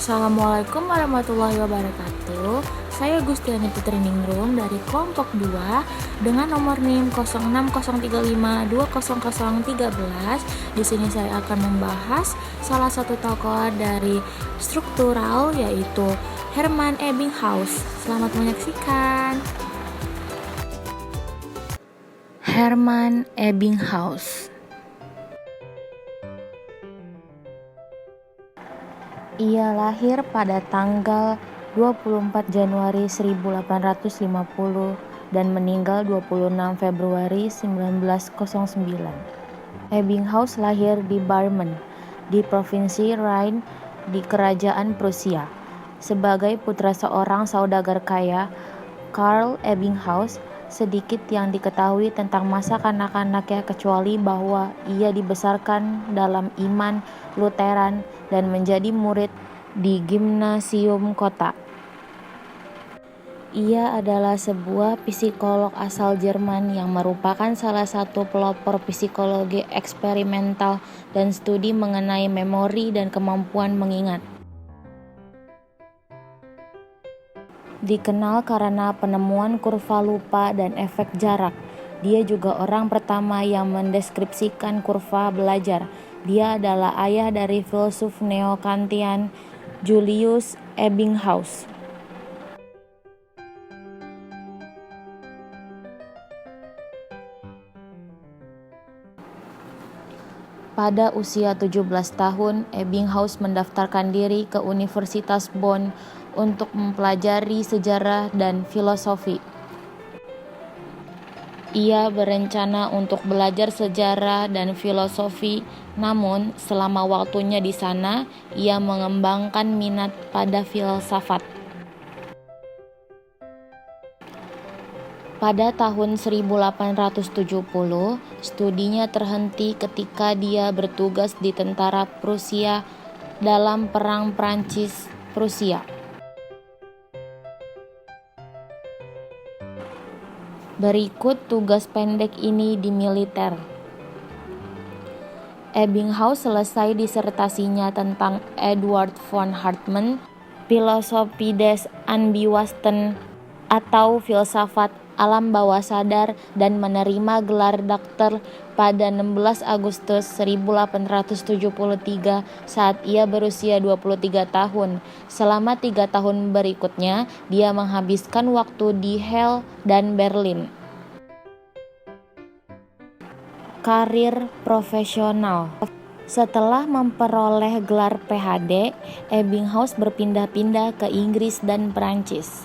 Assalamualaikum warahmatullahi wabarakatuh. Saya Gustiani Putri Ningrum dari kelompok 2 dengan nomor NIM 0603520013. Di sini saya akan membahas salah satu tokoh dari struktural yaitu Hermann Ebbinghaus. Selamat menyaksikan. Hermann Ebbinghaus. Ia lahir pada tanggal 24 Januari 1850 dan meninggal 26 Februari 1909. Ebbinghaus lahir di Bremen, di Provinsi Rhine di Kerajaan Prusia. Sebagai putra seorang saudagar kaya, Karl Ebbinghaus, sedikit yang diketahui tentang masa kanak-kanaknya kecuali bahwa ia dibesarkan dalam iman Lutheran dan menjadi murid di gimnasium kota. Ia adalah sebuah psikolog asal Jerman yang merupakan salah satu pelopor psikologi eksperimental dan studi mengenai memori dan kemampuan mengingat. Dikenal karena penemuan kurva lupa dan efek jarak. Dia juga orang pertama yang mendeskripsikan kurva belajar. Dia adalah ayah dari filsuf neo-Kantian Julius Ebbinghaus. Pada usia 17 tahun, Ebbinghaus mendaftarkan diri ke Universitas Bonn untuk mempelajari sejarah dan filosofi. Ia berencana untuk belajar sejarah dan filosofi, namun selama waktunya di sana, ia mengembangkan minat pada filsafat. Pada tahun 1870, studinya terhenti ketika dia bertugas di tentara Prusia dalam Perang Prancis-Prusia. Berikut tugas pendek ini di militer. Ebbinghaus selesai disertasinya tentang Eduard von Hartmann, Philosophie des Unbewussten atau filsafat alam bawah sadar, dan menerima gelar doktor pada 16 Agustus 1873 saat ia berusia 23 tahun. Selama 3 tahun berikutnya, dia menghabiskan waktu di Halle dan Berlin. Karir profesional. Setelah memperoleh gelar PhD, Ebbinghaus berpindah-pindah ke Inggris dan Perancis.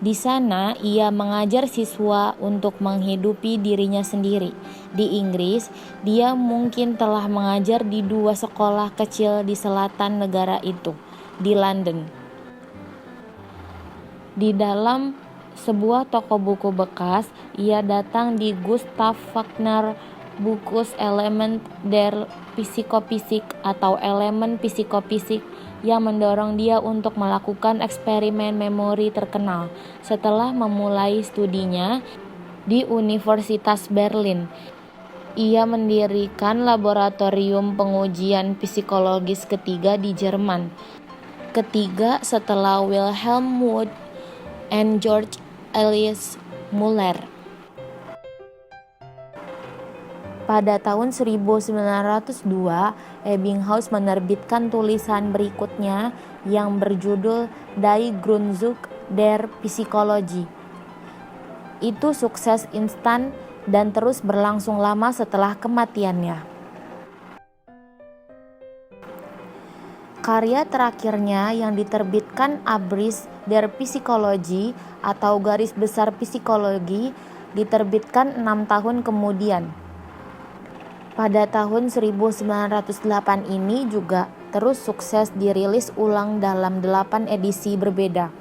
Di sana, ia mengajar siswa untuk menghidupi dirinya sendiri. Di Inggris, dia mungkin telah mengajar di 2 sekolah kecil di selatan negara itu, di London. Di dalam sebuah toko buku bekas, ia datang di Gustav Wagner Bukus Element der Psychophysik atau elemen psikofisik yang mendorong dia untuk melakukan eksperimen memori terkenal. Setelah memulai studinya di Universitas Berlin, ia mendirikan laboratorium pengujian psikologis ketiga di Jerman. Ketiga setelah Wilhelm Wundt and George Elias Muller. Pada tahun 1902, Ebbinghaus menerbitkan tulisan berikutnya yang berjudul Die Grundzüge der Psychologie. Itu sukses instan dan terus berlangsung lama setelah kematiannya. Karya terakhirnya yang diterbitkan Abriss der Psychologie atau Garis Besar Psikologi diterbitkan 6 tahun kemudian. Pada tahun 1908 ini juga terus sukses dirilis ulang dalam 8 edisi berbeda.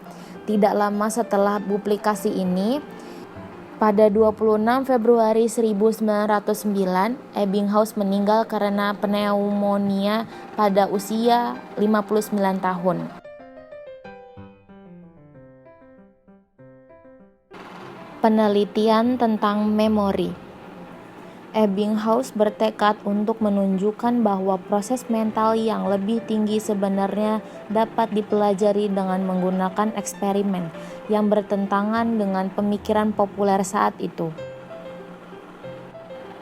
Tidak lama setelah publikasi ini, pada 26 Februari 1909, Ebbinghaus meninggal karena pneumonia pada usia 59 tahun. Penelitian tentang memori. Ebbinghaus bertekad untuk menunjukkan bahwa proses mental yang lebih tinggi sebenarnya dapat dipelajari dengan menggunakan eksperimen yang bertentangan dengan pemikiran populer saat itu.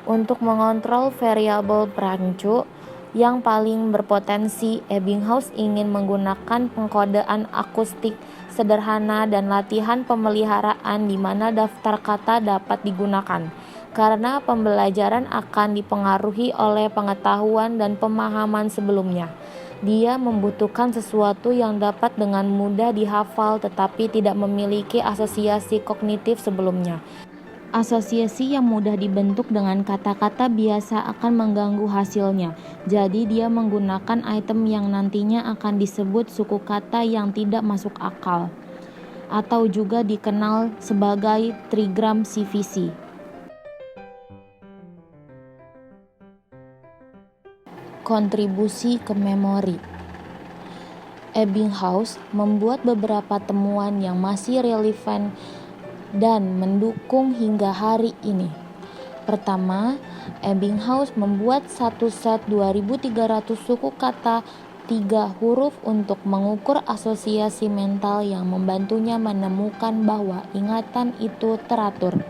Untuk mengontrol variabel perancu yang paling berpotensi, Ebbinghaus ingin menggunakan pengkodean akustik sederhana dan latihan pemeliharaan di mana daftar kata dapat digunakan. Karena pembelajaran akan dipengaruhi oleh pengetahuan dan pemahaman sebelumnya. Dia membutuhkan sesuatu yang dapat dengan mudah dihafal tetapi tidak memiliki asosiasi kognitif sebelumnya. Asosiasi yang mudah dibentuk dengan kata-kata biasa akan mengganggu hasilnya. Jadi dia menggunakan item yang nantinya akan disebut suku kata yang tidak masuk akal, atau juga dikenal sebagai trigram CVC. Kontribusi ke memori. Ebbinghaus membuat beberapa temuan yang masih relevan dan mendukung hingga hari ini. Pertama, Ebbinghaus membuat satu set 2.300 suku kata 3 huruf untuk mengukur asosiasi mental yang membantunya menemukan bahwa ingatan itu teratur.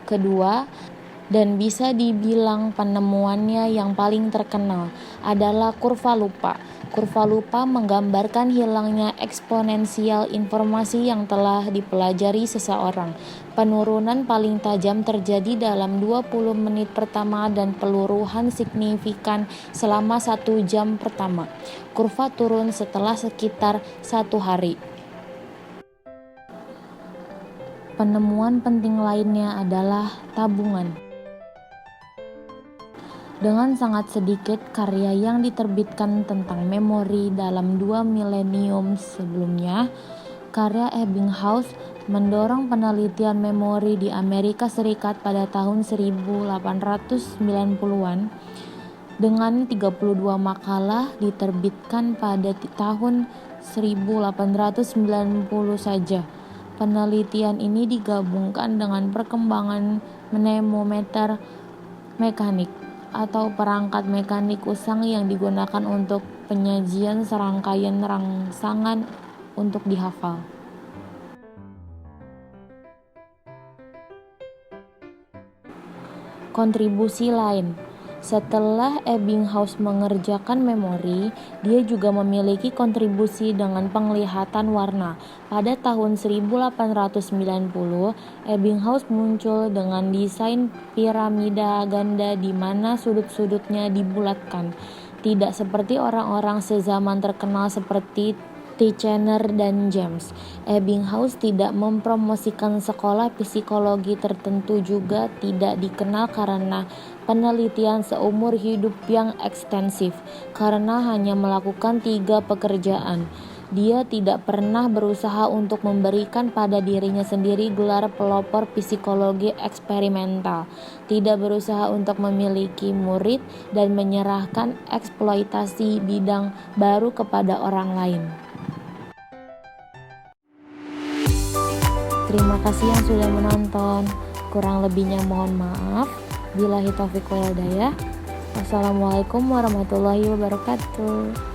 Kedua, dan bisa dibilang penemuannya yang paling terkenal adalah kurva lupa. Kurva lupa menggambarkan hilangnya eksponensial informasi yang telah dipelajari seseorang. Penurunan paling tajam terjadi dalam 20 menit pertama dan peluruhan signifikan selama 1 jam pertama. Kurva turun setelah sekitar 1 hari. Penemuan penting lainnya adalah tabungan. Dengan sangat sedikit karya yang diterbitkan tentang memori dalam 2 milenium sebelumnya, karya Ebbinghaus mendorong penelitian memori di Amerika Serikat pada tahun 1890-an dengan 32 makalah diterbitkan pada tahun 1890 saja. Penelitian ini digabungkan dengan perkembangan mnemometer mekanik atau perangkat mekanik usang yang digunakan untuk penyajian serangkaian rangsangan untuk dihafal. Kontribusi lain. Setelah Ebbinghaus mengerjakan memori, dia juga memiliki kontribusi dengan penglihatan warna. Pada tahun 1890, Ebbinghaus muncul dengan desain piramida ganda di mana sudut-sudutnya dibulatkan. Tidak seperti orang-orang sezaman terkenal seperti Titchener dan James. Ebbinghaus tidak mempromosikan sekolah psikologi tertentu, juga tidak dikenal karena penelitian seumur hidup yang ekstensif. Karena hanya melakukan 3 pekerjaan, dia tidak pernah berusaha untuk memberikan pada dirinya sendiri gelar pelopor psikologi eksperimental, tidak berusaha untuk memiliki murid dan menyerahkan eksploitasi bidang baru kepada orang lain. Terima kasih yang sudah menonton. Kurang lebihnya mohon maaf. Billahi taufiq wal hidayah. Wassalamualaikum warahmatullahi wabarakatuh.